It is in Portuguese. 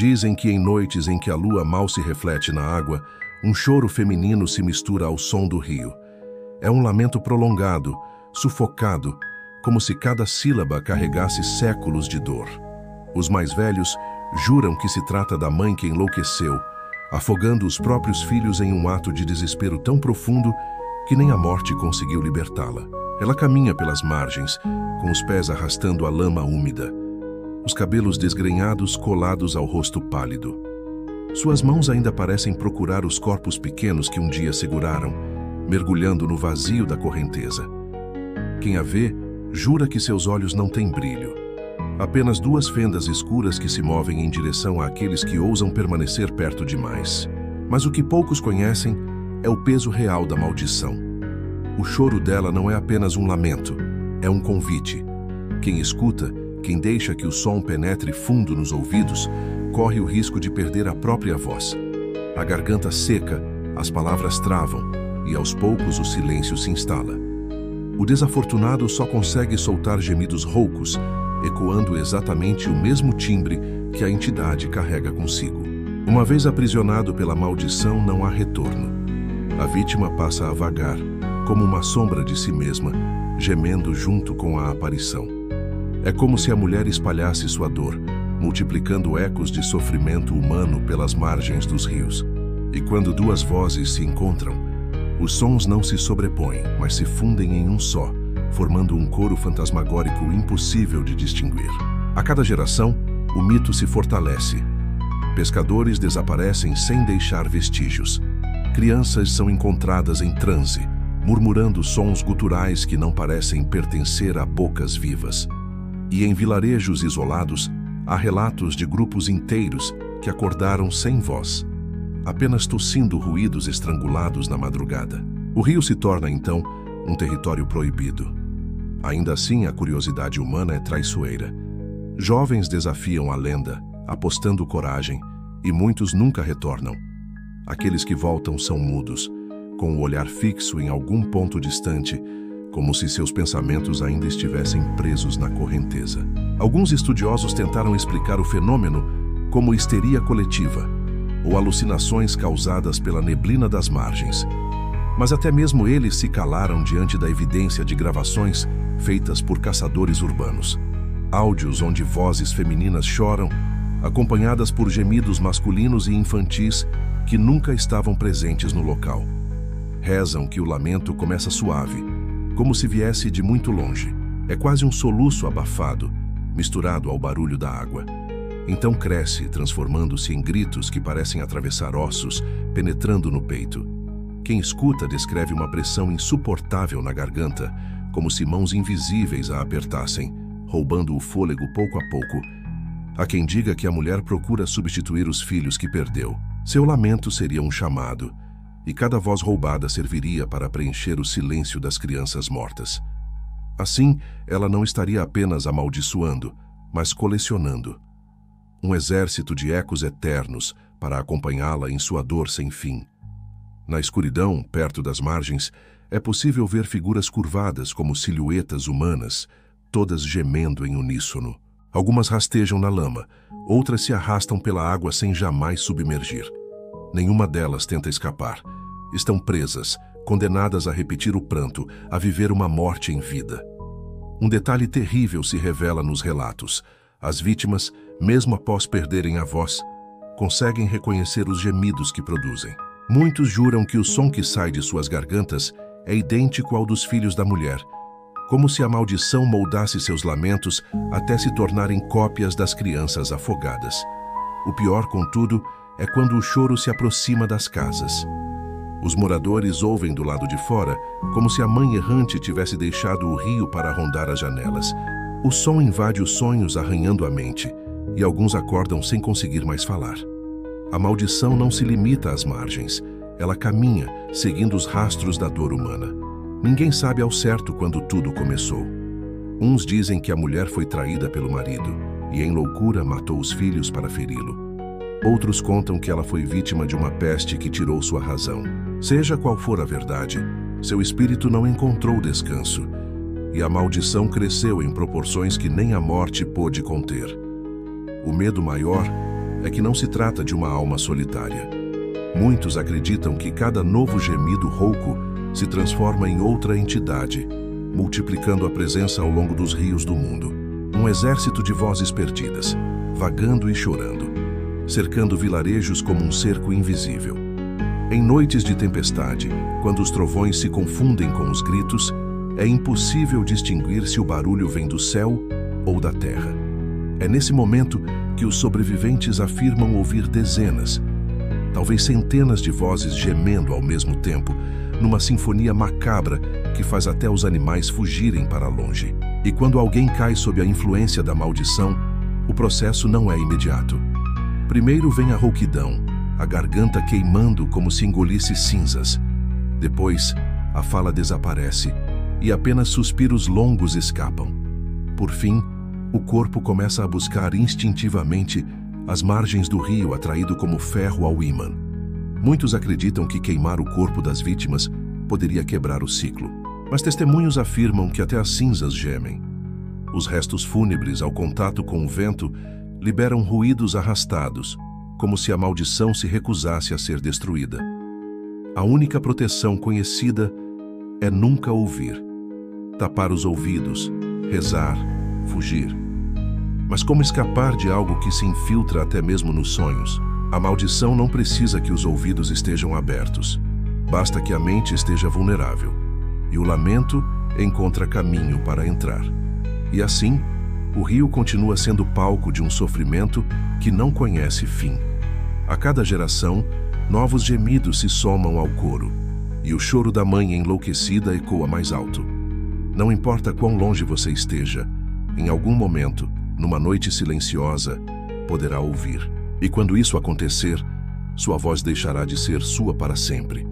Dizem que em noites em que a lua mal se reflete na água, um choro feminino se mistura ao som do rio. É um lamento prolongado, sufocado, como se cada sílaba carregasse séculos de dor. Os mais velhos juram que se trata da mãe que enlouqueceu, afogando os próprios filhos em um ato de desespero tão profundo que nem a morte conseguiu libertá-la. Ela caminha pelas margens, com os pés arrastando a lama úmida, os cabelos desgrenhados colados ao rosto pálido. Suas mãos ainda parecem procurar os corpos pequenos que um dia seguraram, mergulhando no vazio da correnteza. Quem a vê, jura que seus olhos não têm brilho. Apenas duas fendas escuras que se movem em direção àqueles que ousam permanecer perto demais. Mas o que poucos conhecem é o peso real da maldição. O choro dela não é apenas um lamento, é um convite. Quem escuta, quem deixa que o som penetre fundo nos ouvidos, corre o risco de perder a própria voz. A garganta seca, as palavras travam e aos poucos o silêncio se instala. O desafortunado só consegue soltar gemidos roucos, ecoando exatamente o mesmo timbre que a entidade carrega consigo. Uma vez aprisionado pela maldição, não há retorno. A vítima passa a vagar, como uma sombra de si mesma, gemendo junto com a aparição. É como se a mulher espalhasse sua dor, multiplicando ecos de sofrimento humano pelas margens dos rios. E quando duas vozes se encontram, os sons não se sobrepõem, mas se fundem em um só, formando um coro fantasmagórico impossível de distinguir. A cada geração, o mito se fortalece. Pescadores desaparecem sem deixar vestígios. Crianças são encontradas em transe, murmurando sons guturais que não parecem pertencer a bocas vivas. E em vilarejos isolados, há relatos de grupos inteiros que acordaram sem voz, apenas tossindo ruídos estrangulados na madrugada. O rio se torna, então, um território proibido. Ainda assim, a curiosidade humana é traiçoeira. Jovens desafiam a lenda, apostando coragem, e muitos nunca retornam. Aqueles que voltam são mudos, com o olhar fixo em algum ponto distante, como se seus pensamentos ainda estivessem presos na correnteza. Alguns estudiosos tentaram explicar o fenômeno como histeria coletiva, ou alucinações causadas pela neblina das margens. Mas até mesmo eles se calaram diante da evidência de gravações feitas por caçadores urbanos. Áudios onde vozes femininas choram, acompanhadas por gemidos masculinos e infantis que nunca estavam presentes no local. Rezam que o lamento começa suave, como se viesse de muito longe. É quase um soluço abafado, misturado ao barulho da água. Então cresce, transformando-se em gritos que parecem atravessar ossos, penetrando no peito. Quem escuta descreve uma pressão insuportável na garganta, como se mãos invisíveis a apertassem, roubando o fôlego pouco a pouco. Há quem diga que a mulher procura substituir os filhos que perdeu. Seu lamento seria um chamado, e cada voz roubada serviria para preencher o silêncio das crianças mortas. Assim, ela não estaria apenas amaldiçoando, mas colecionando. Um exército de ecos eternos para acompanhá-la em sua dor sem fim. Na escuridão, perto das margens, é possível ver figuras curvadas como silhuetas humanas, todas gemendo em uníssono. Algumas rastejam na lama, outras se arrastam pela água sem jamais submergir. Nenhuma delas tenta escapar. Estão presas, condenadas a repetir o pranto, a viver uma morte em vida. Um detalhe terrível se revela nos relatos. As vítimas, mesmo após perderem a voz, conseguem reconhecer os gemidos que produzem. Muitos juram que o som que sai de suas gargantas é idêntico ao dos filhos da mulher, como se a maldição moldasse seus lamentos até se tornarem cópias das crianças afogadas. O pior, contudo, é quando o choro se aproxima das casas. Os moradores ouvem do lado de fora, como se a mãe errante tivesse deixado o rio para rondar as janelas. O som invade os sonhos, arranhando a mente, e alguns acordam sem conseguir mais falar. A maldição não se limita às margens. Ela caminha, seguindo os rastros da dor humana. Ninguém sabe ao certo quando tudo começou. Uns dizem que a mulher foi traída pelo marido e, em loucura, matou os filhos para feri-lo. Outros contam que ela foi vítima de uma peste que tirou sua razão. Seja qual for a verdade, seu espírito não encontrou descanso, e a maldição cresceu em proporções que nem a morte pôde conter. O medo maior é que não se trata de uma alma solitária. Muitos acreditam que cada novo gemido rouco se transforma em outra entidade, multiplicando a presença ao longo dos rios do mundo. Um exército de vozes perdidas, vagando e chorando, cercando vilarejos como um cerco invisível. Em noites de tempestade, quando os trovões se confundem com os gritos, é impossível distinguir se o barulho vem do céu ou da terra. É nesse momento que os sobreviventes afirmam ouvir dezenas, talvez centenas de vozes gemendo ao mesmo tempo, numa sinfonia macabra que faz até os animais fugirem para longe. E quando alguém cai sob a influência da maldição, o processo não é imediato. Primeiro vem a rouquidão, a garganta queimando como se engolisse cinzas. Depois, a fala desaparece e apenas suspiros longos escapam. Por fim, o corpo começa a buscar instintivamente as margens do rio, atraído como ferro ao ímã. Muitos acreditam que queimar o corpo das vítimas poderia quebrar o ciclo, mas testemunhos afirmam que até as cinzas gemem. Os restos fúnebres, ao contato com o vento, liberam ruídos arrastados, como se a maldição se recusasse a ser destruída. A única proteção conhecida é nunca ouvir, tapar os ouvidos, rezar, fugir. Mas como escapar de algo que se infiltra até mesmo nos sonhos? A maldição não precisa que os ouvidos estejam abertos. Basta que a mente esteja vulnerável. E o lamento encontra caminho para entrar. E assim, o rio continua sendo palco de um sofrimento que não conhece fim. A cada geração, novos gemidos se somam ao coro, e o choro da mãe enlouquecida ecoa mais alto. Não importa quão longe você esteja, em algum momento, numa noite silenciosa, poderá ouvir. E quando isso acontecer, sua voz deixará de ser sua para sempre.